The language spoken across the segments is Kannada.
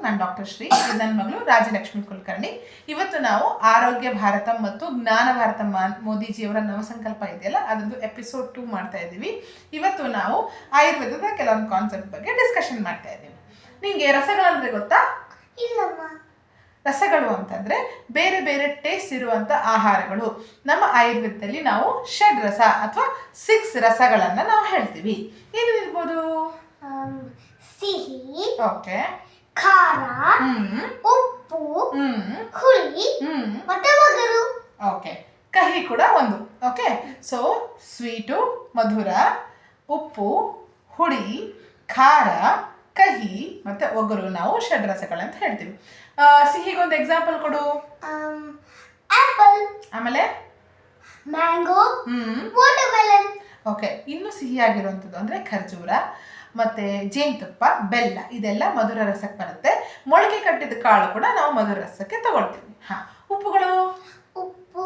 ನಾನು ಡಾಕ್ಟರ್ ಶ್ರೀ. ನನ್ನ ಮಗಳು ರಾಜಲಕ್ಷ್ಮಿ ಕುಲಕರ್ಣಿ. ಇವತ್ತು ನಾವು ಆರೋಗ್ಯ ಭಾರತ ಮತ್ತು ಜ್ಞಾನ ಭಾರತ ಮೋದಿಜಿಯವರ ನವಸಂಕಲ್ಪ ಇದೆಯಲ್ಲ, ಅದೊಂದು ಎಪಿಸೋಡ್ 2 ಮಾಡ್ತಾ ಇದ್ದೀವಿ. ಇವತ್ತು ನಾವು ಆಯುರ್ವೇದದ ಕೆಲವೊಂದು ಕಾನ್ಸೆಪ್ಟ್ ಬಗ್ಗೆ ಡಿಸ್ಕಷನ್ ಮಾಡ್ತಾ ಇದ್ದೀವಿ. ನಿಮಗೆ ರಸಗಳಂದ್ರೆ ಗೊತ್ತಾ? ಇಲ್ಲಮ್ಮ. ರಸಗಳು ಅಂತಂದ್ರೆ ಬೇರೆ ಬೇರೆ ಟೇಸ್ಟ್ ಇರುವಂತ ಆಹಾರಗಳು. ನಮ್ಮ ಆಯುರ್ವೇದದಲ್ಲಿ ನಾವು ಷಡ್ರಸ ಅಥವಾ 6 ರಸಗಳನ್ನ ನಾವು ಹೇಳ್ತೀವಿ. ಏನು ಇರ್ಬೋದು? ಸಿಹಿ, ಓಕೆ, ಖಾರ, ಉಪ್ಪು, ಹುಳಿ ಮತ್ತೆ ಒಗರು. ಓಕೆ, ಕಹಿ ಕೂಡ ಒಂದು. ಓಕೆ, ಸೊ ಸ್ವೀಟು, ಮಧುರ, ಉಪ್ಪು, ಹುಳಿ, ಖಾರ, ಕಹಿ ಮತ್ತೆ ಒಗರು ನಾವು ಷಡ್ರಸಗಳಂತ ಹೇಳ್ತೀವಿ. ಸಿಹಿಗೊಂದು ಎಕ್ಸಾಂಪಲ್ ಕೊಡು. ಆಪಲ್, ಆಮೇಲೆ ಮ್ಯಾಂಗೋ, ವಾಟರ್ಮೆಲನ್. ಓಕೆ, ಇನ್ನು ಸಿಹಿಯಾಗಿರುವಂಥದ್ದು ಅಂದರೆ ಖರ್ಜೂರ ಮತ್ತು ಜೇನುತುಪ್ಪ, ಬೆಲ್ಲ, ಇದೆಲ್ಲ ಮಧುರ ರಸಕ್ಕೆ ಬರುತ್ತೆ. ಮೊಳಕೆ ಕಟ್ಟಿದ ಕಾಳು ಕೂಡ ನಾವು ಮಧುರ ರಸಕ್ಕೆ ತಗೊಳ್ತೀವಿ. ಹಾಂ, ಉಪ್ಪುಗಳು: ಉಪ್ಪು,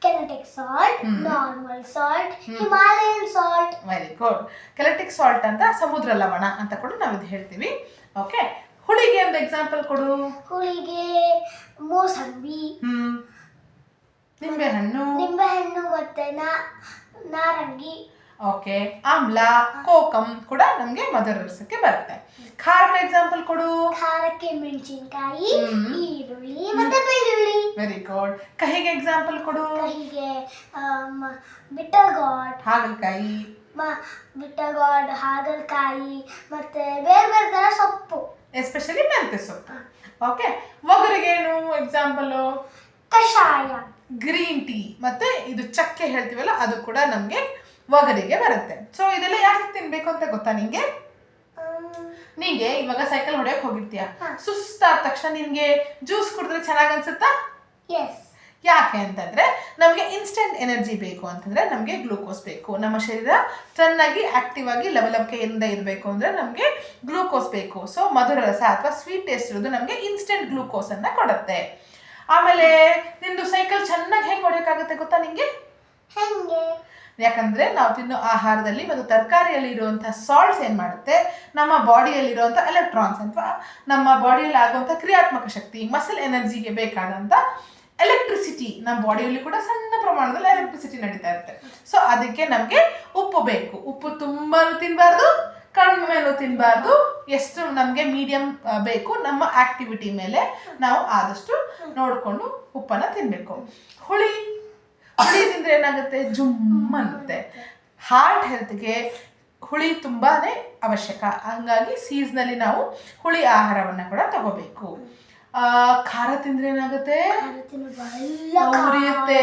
kinetic salt, normal salt, Himalayan salt. Very good. Kinetic salt ಅಂತ ಸಮುದ್ರ ಲವಣ ಅಂತ ಕೂಡ ನಾವು ಇದು ಹೇಳ್ತೀವಿ. ಓಕೆ, ಹುಳಿಗೆ ಒಂದು ಎಕ್ಸಾಂಪಲ್ ಕೊಡು. ಹುಳಿಗೆ ಮೋಸಂಬಿ, ನಿಂಬೆಹಣ್ಣು ಮತ್ತೆ ನಾರಂಗಿ. ಓಕೆ, ಆಮ್ಲ, ಕೋಕಂ ಕೂಡ ನಮಗೆ ಮಧುರ ರಸಕ್ಕೆ ಬರುತ್ತೆ. ಖಾರಕ್ಕೆ ಎಕ್ಸಾಂಪಲ್ ಕೊಡು. ಖಾರಕ್ಕೆ ಮೆಣಸಿನಕಾಯಿ, ಈರುಳ್ಳಿ ಮತ್ತೆ ಬೆಳ್ಳುಳ್ಳಿ. Very good. ಕಹಿಗೆ ಎಕ್ಸಾಂಪಲ್ ಕೊಡು. ಕಹಿಗೆ ಬಿಟ್ಟರ್ಗಾಡ್, ಹಾಗಲಕಾಯಿ, ಬಿಟ್ಟರ್ಗಾಡ್, ಹಾಗಲಕಾಯಿ ಮತ್ತೆ ಬೇರೆ ಬೇರೆ ತರ ಸೊಪ್ಪು, ಎಸ್ಪೆಷಲಿ ಮೆಂತ್ಯ ಸೊಪ್ಪು. ಓಕೆ, ಒಗರಿಗೇನು ಎಕ್ಸಾಂಪಲು? ಕಷಾಯ, ಗ್ರೀನ್ ಟೀ ಮತ್ತೆ ಇದು ಚಕ್ಕೆ ಹೇಳ್ತೀವಲ್ಲ, ಅದು ಕೂಡ ನಮಗೆ ಒಗರಿಗೆ ಬರುತ್ತೆ. ಸೊ ಇದೆಲ್ಲ ಯಾಕೆ ತಿನ್ಬೇಕು ಅಂತ ಗೊತ್ತಾ ನಿಂಗೆ? ನಿಂಗೆ ಇವಾಗ ಸೈಕಲ್ ಹೊಡೆಯಕ್ಕೆ ಹೋಗಿರ್ತೀಯ, ಸುಸ್ತಾದ ತಕ್ಷಣ ನಿನ್ಗೆ ಜ್ಯೂಸ್ ಕುಡಿದ್ರೆ ಚೆನ್ನಾಗಿ ಅನ್ಸುತ್ತಾ? ಎಸ್. ಯಾಕೆ ಅಂತಂದ್ರೆ ನಮಗೆ ಇನ್ಸ್ಟೆಂಟ್ ಎನರ್ಜಿ ಬೇಕು ಅಂತಂದ್ರೆ ನಮಗೆ ಗ್ಲೂಕೋಸ್ ಬೇಕು. ನಮ್ಮ ಶರೀರ ಚೆನ್ನಾಗಿ ಆಕ್ಟಿವ್ ಆಗಿ ಲವಲವಿಕೆಯಿಂದ ಇರಬೇಕು ಅಂದ್ರೆ ನಮಗೆ ಗ್ಲೂಕೋಸ್ ಬೇಕು. ಸೊ ಮಧುರ ರಸ ಅಥವಾ ಸ್ವೀಟ್ ಟೇಸ್ಟ್ ಇರೋದು ನಮಗೆ ಇನ್ಸ್ಟೆಂಟ್ ಗ್ಲೂಕೋಸ್ ಅನ್ನ ಕೊಡುತ್ತೆ. ಆಮೇಲೆ ನಿಂದು ಸೈಕಲ್ ಚೆನ್ನಾಗಿ ಹೆಂಗೆ ಹೊಡೆಯೋಕ್ಕಾಗುತ್ತೆ ಗೊತ್ತಾ ನಿಂಗೆ? ಹೆಂಗೆ? ಯಾಕಂದ್ರೆ ನಾವು ತಿನ್ನೋ ಆಹಾರದಲ್ಲಿ ಮತ್ತು ತರಕಾರಿಯಲ್ಲಿ ಇರುವಂತಹ ಸಾಲ್ಟ್ಸ್ ಏನ್ ಮಾಡುತ್ತೆ, ನಮ್ಮ ಬಾಡಿಯಲ್ಲಿ ಇರುವಂಥ ಎಲೆಕ್ಟ್ರಾನ್ಸ್ ಅಥವಾ ನಮ್ಮ ಬಾಡಿಯಲ್ಲಿ ಆಗುವಂಥ ಕ್ರಿಯಾತ್ಮಕ ಶಕ್ತಿ, ಮಸಲ್ ಎನರ್ಜಿಗೆ ಬೇಕಾದಂಥ ಎಲೆಕ್ಟ್ರಿಸಿಟಿ, ನಮ್ಮ ಬಾಡಿಯಲ್ಲಿ ಕೂಡ ಸಣ್ಣ ಪ್ರಮಾಣದಲ್ಲಿ ಎಲೆಕ್ಟ್ರಿಸಿಟಿ ನಡೀತಾ ಇರುತ್ತೆ. ಸೊ ಅದಕ್ಕೆ ನಮಗೆ ಉಪ್ಪು ಬೇಕು. ಉಪ್ಪು ತುಂಬಾನು ತಿನ್ನಬಾರ್ದು, ಕಡಿಮೆನೂ ತಿನ್ನಬಾರ್ದು. ಎಷ್ಟು ನಮಗೆ ಮೀಡಿಯಂ ಬೇಕು. ನಮ್ಮ ಆಕ್ಟಿವಿಟಿ ಮೇಲೆ ನಾವು ಆದಷ್ಟು ನೋಡಿಕೊಂಡು ಉಪ್ಪನ್ನು ತಿನ್ನಬೇಕು. ಹುಳಿ ತಿಂದರೆ ಏನಾಗುತ್ತೆ? ಜುಮ್ ಅನ್ನುತ್ತೆ. ಹಾರ್ಟ್ ಹೆಲ್ತ್ಗೆ ಹುಳಿ ತುಂಬಾನೇ ಅವಶ್ಯಕ. ಹಂಗಾಗಿ ಸೀಸನಲ್ಲಿ ನಾವು ಹುಳಿ ಆಹಾರವನ್ನು ಕೂಡ ತಗೋಬೇಕು. ಖಾರ ತಿಂದ್ರೆ ಏನಾಗುತ್ತೆ? ಉರಿಯುತ್ತೆ.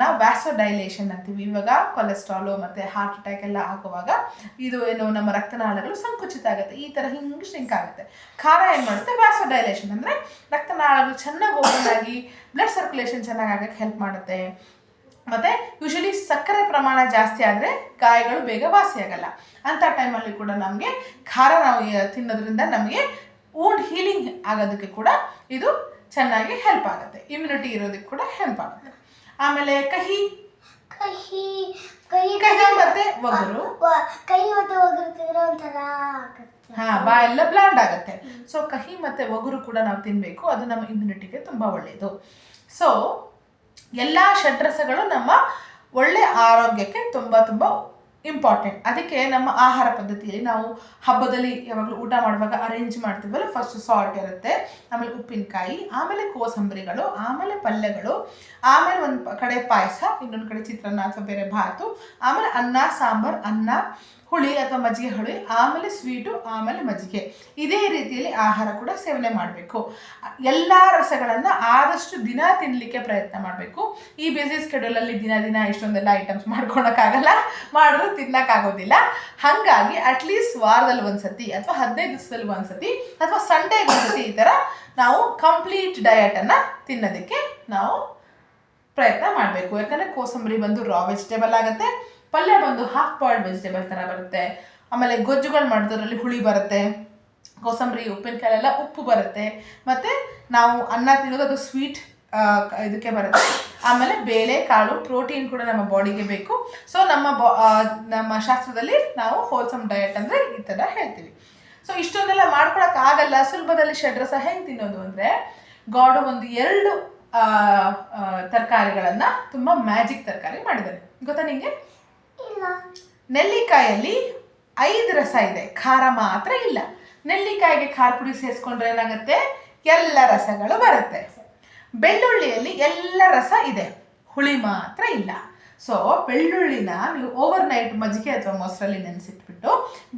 ನಾವು ವ್ಯಾಸೋಡೈಲೇಷನ್ ಅಂತೀವಿ. ಇವಾಗ ಕೊಲೆಸ್ಟ್ರಾಲು ಮತ್ತೆ ಹಾರ್ಟ್ ಅಟ್ಯಾಕ್ ಎಲ್ಲ ಆಗುವಾಗ ಇದು ಏನು ನಮ್ಮ ರಕ್ತನಾಳಗಳು ಸಂಕುಚಿತ ಆಗುತ್ತೆ, ಈ ತರ ಹಿಂಗೆ ಶ್ರಿಂಕ್ ಆಗುತ್ತೆ. ಖಾರ ಏನ್ ಮಾಡುತ್ತೆ? ವ್ಯಾಸೋಡೈಲೇಷನ್ ಅಂದ್ರೆ ರಕ್ತನಾಳಗಳು ಚೆನ್ನಾಗಿ ಓಪನ್ ಆಗಿ ಬ್ಲಡ್ ಸರ್ಕ್ಯುಲೇಷನ್ ಚೆನ್ನಾಗಿ ಆಗಕ್ಕೆ ಹೆಲ್ಪ್ ಮಾಡುತ್ತೆ. ಮತ್ತೆ ಯೂಶಲಿ ಸಕ್ಕರೆ ಪ್ರಮಾಣ ಜಾಸ್ತಿ ಆದರೆ ಗಾಯಗಳು ಬೇಗ ವಾಸಿಯಾಗಲ್ಲ. ಅಂಥ ಟೈಮಲ್ಲಿ ಕೂಡ ನಮಗೆ ಖಾರ ನಾವು ತಿನ್ನೋದ್ರಿಂದ ನಮಗೆ ವೂಂಡ್ ಹೀಲಿಂಗ್ ಆಗೋದಕ್ಕೆ ಕೂಡ ಇದು ಚೆನ್ನಾಗಿ ಹೆಲ್ಪ್ ಆಗುತ್ತೆ. ಇಮ್ಯುನಿಟಿ ಇರೋದಕ್ಕೆ ಕೂಡ ಹೆಲ್ಪ್ ಆಗುತ್ತೆ. ಆಮೇಲೆ ಕಹಿ ಮತ್ತೆ ಒಗರು. ಕಹಿ ಮತ್ತೆ ಒಗರು ತಿಂದ್ರೆ ಒಂಥರ ಬಾಯೆಲ್ಲ ಬ್ಲಾಂಡ್ ಆಗುತ್ತೆ. ಸೊ ಕಹಿ ಮತ್ತೆ ಒಗರು ಕೂಡ ನಾವು ತಿನ್ನಬೇಕು. ಅದು ನಮ್ಮ ಇಮ್ಯುನಿಟಿಗೆ ತುಂಬ ಒಳ್ಳೆಯದು. ಸೊ ಎಲ್ಲ ಷಡ್ರಸಗಳು ನಮ್ಮ ಒಳ್ಳೆ ಆರೋಗ್ಯಕ್ಕೆ ತುಂಬ ತುಂಬ ಇಂಪಾರ್ಟೆಂಟ್. ಅದಕ್ಕೆ ನಮ್ಮ ಆಹಾರ ಪದ್ಧತಿಯಲ್ಲಿ ನಾವು ಹಬ್ಬದಲ್ಲಿ ಯಾವಾಗಲೂ ಊಟ ಮಾಡುವಾಗ ಅರೇಂಜ್ ಮಾಡ್ತೀವಲ್ಲ, ಫಸ್ಟ್ ಸಾಲ್ಟ್ ಇರುತ್ತೆ, ಆಮೇಲೆ ಉಪ್ಪಿನಕಾಯಿ, ಆಮೇಲೆ ಕೋಸಂಬರಿಗಳು, ಆಮೇಲೆ ಪಲ್ಯಗಳು, ಆಮೇಲೆ ಒಂದು ಕಡೆ ಪಾಯಸ, ಇನ್ನೊಂದು ಕಡೆ ಚಿತ್ರಾನ್ನ ಅಥವಾ ಬೇರೆ ಭಾತು, ಆಮೇಲೆ ಅನ್ನ ಸಾಂಬಾರು, ಅನ್ನ ಹುಳಿ ಅಥವಾ ಮಜ್ಜಿಗೆ ಹುಳಿ, ಆಮೇಲೆ ಸ್ವೀಟು, ಆಮೇಲೆ ಮಜ್ಜಿಗೆ. ಇದೇ ರೀತಿಯಲ್ಲಿ ಆಹಾರ ಕೂಡ ಸೇವನೆ ಮಾಡಬೇಕು. ಎಲ್ಲ ರಸಗಳನ್ನು ಆದಷ್ಟು ದಿನ ತಿನ್ನಲಿಕ್ಕೆ ಪ್ರಯತ್ನ ಮಾಡಬೇಕು. ಈ ಬಿಸಿ ಸ್ಕೆಡ್ಯೂಲಲ್ಲಿ ದಿನ ಇಷ್ಟೊಂದೆಲ್ಲ ಐಟಮ್ಸ್ ಮಾಡ್ಕೊಳಕ್ಕಾಗಲ್ಲ, ಮಾಡಿದ್ರು ತಿನ್ನಕ್ಕಾಗೋದಿಲ್ಲ. ಹಾಗಾಗಿ ಅಟ್ಲೀಸ್ಟ್ ವಾರದಲ್ಲಿ ಒಂದ್ಸತಿ ಅಥವಾ 15 ದಿವಸದಲ್ಲಿ ಒಂದ್ಸತಿ ಅಥವಾ ಸಂಡೇಗೆ ಒಂದ್ಸತಿ ಈ ಥರ ನಾವು ಕಂಪ್ಲೀಟ್ ಡಯಟನ್ನು ತಿನ್ನೋದಕ್ಕೆ ನಾವು ಪ್ರಯತ್ನ ಮಾಡಬೇಕು. ಯಾಕಂದರೆ ಕೋಸಂಬರಿ ಬಂದು ರಾ ವೆಜಿಟೇಬಲ್ ಆಗುತ್ತೆ, ಪಲ್ಯ ಬಂದು ಹಾಫ್ ಬಾಯ್ಲ್ಡ್ ವೆಜಿಟೇಬಲ್ ಥರ ಬರುತ್ತೆ, ಆಮೇಲೆ ಗೊಜ್ಜುಗಳು ಮಾಡೋದ್ರಲ್ಲಿ ಹುಳಿ ಬರುತ್ತೆ, ಕೋಸಂಬರಿ ಉಪ್ಪಿನಕಾಯಲ್ಲೆಲ್ಲ ಉಪ್ಪು ಬರುತ್ತೆ, ಮತ್ತು ನಾವು ಅನ್ನ ತಿನ್ನೋದು ಅದು ಸ್ವೀಟ್ ಇದಕ್ಕೆ ಬರುತ್ತೆ. ಆಮೇಲೆ ಬೇಳೆ ಕಾಳು ಪ್ರೋಟೀನ್ ಕೂಡ ನಮ್ಮ ಬಾಡಿಗೆ ಬೇಕು. ಸೊ ನಮ್ಮ ಶಾಸ್ತ್ರದಲ್ಲಿ ನಾವು ಹೋಲ್ಸಮ್ ಡಯಟ್ ಅಂದರೆ ಈ ಥರ ಹೇಳ್ತೀವಿ. ಸೊ ಇಷ್ಟೊಂದೆಲ್ಲ ಮಾಡ್ಕೊಳಕ್ ಆಗಲ್ಲ, ಸುಲಭದಲ್ಲಿ ಷಡ್ರಸ ಹೆಂಗೆ ತಿನ್ನೋದು ಅಂದರೆ ಗಾಡು ಒಂದು 2 ತರಕಾರಿಗಳನ್ನ ತುಂಬ ಮ್ಯಾಜಿಕ್ ತರಕಾರಿ ಮಾಡಿದ್ದಾರೆ. ಗೊತ್ತಾ ನಿಂಗೆ? ಇಲ್ಲ. ನೆಲ್ಲಿಕಾಯಲ್ಲಿ 5 ರಸ ಇದೆ, ಖಾರ ಮಾತ್ರ ಇಲ್ಲ. ನೆಲ್ಲಿಕಾಯಿಗೆ ಖಾರ ಪುಡಿ ಸೇರಿಸ್ಕೊಂಡ್ರೆ ಏನಾಗುತ್ತೆ? ಎಲ್ಲ ರಸಗಳು ಬರುತ್ತೆ. ಬೆಳ್ಳುಳ್ಳಿಯಲ್ಲಿ ಎಲ್ಲ ರಸ ಇದೆ, ಹುಳಿ ಮಾತ್ರ ಇಲ್ಲ. ಸೊ ಬೆಳ್ಳುಳ್ಳಿನ ನೀವು ಓವರ್ನೈಟ್ ಮಜ್ಜಿಗೆ ಅಥವಾ ಮೊಸರಲ್ಲಿ ನೆನೆಸಿಟ್ಬಿಟ್ಟು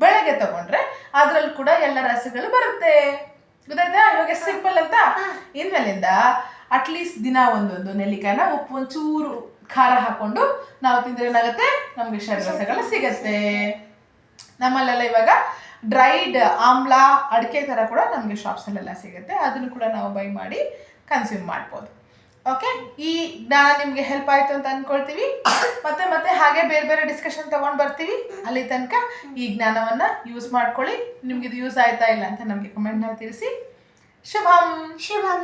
ಬೆಳಗ್ಗೆ ತಗೊಂಡ್ರೆ ಅದ್ರಲ್ಲಿ ಕೂಡ ಎಲ್ಲ ರಸಗಳು ಬರುತ್ತೆ. ಗೊತ್ತಾಯ್ತಾ? ಇವಾಗ ಸಿಂಪಲ್ ಅಂತ. ಇನ್ಮೇಲಿಂದ ಅಟ್ಲೀಸ್ಟ್ ದಿನ ಒಂದೊಂದು ನೆಲ್ಲಿಕಾಯಿನ ಉಪ್ಪು ಒಂಚೂರು ಖಾರ ಹಾಕೊಂಡು ನಾವು ತಿಂದ್ರೆ ಏನಾಗುತ್ತೆ? ನಮಗೆ ಷಡ್ರಸಗಳು ಸಿಗತ್ತೆ. ನಮ್ಮಲ್ಲೆಲ್ಲ ಇವಾಗ ಡ್ರೈಡ್ ಆಮ್ಲ ಅಡಿಕೆ ಥರ ಕೂಡ ನಮಗೆ ಶಾಪ್ಸಲ್ಲೆಲ್ಲ ಸಿಗುತ್ತೆ. ಅದನ್ನು ಕೂಡ ನಾವು ಬೈ ಮಾಡಿ ಕನ್ಸ್ಯೂಮ್ ಮಾಡ್ಬೋದು. ಓಕೆ, ಈ ಜ್ಞಾನ ನಿಮಗೆ ಹೆಲ್ಪ್ ಆಯಿತು ಅಂತ ಅಂದ್ಕೊಳ್ತೀವಿ. ಮತ್ತೆ ಹಾಗೆ ಬೇರೆ ಬೇರೆ ಡಿಸ್ಕಷನ್ ತೊಗೊಂಡು ಬರ್ತೀವಿ. ಅಲ್ಲಿ ತನಕ ಈ ಜ್ಞಾನವನ್ನು ಯೂಸ್ ಮಾಡ್ಕೊಳ್ಳಿ. ನಿಮ್ಗೆ ಇದು ಯೂಸ್ ಆಯ್ತಾ ಇಲ್ಲ ಅಂತ ನಮಗೆ ಕಮೆಂಟ್ನಲ್ಲಿ ತಿಳಿಸಿ. ಶುಭಂ.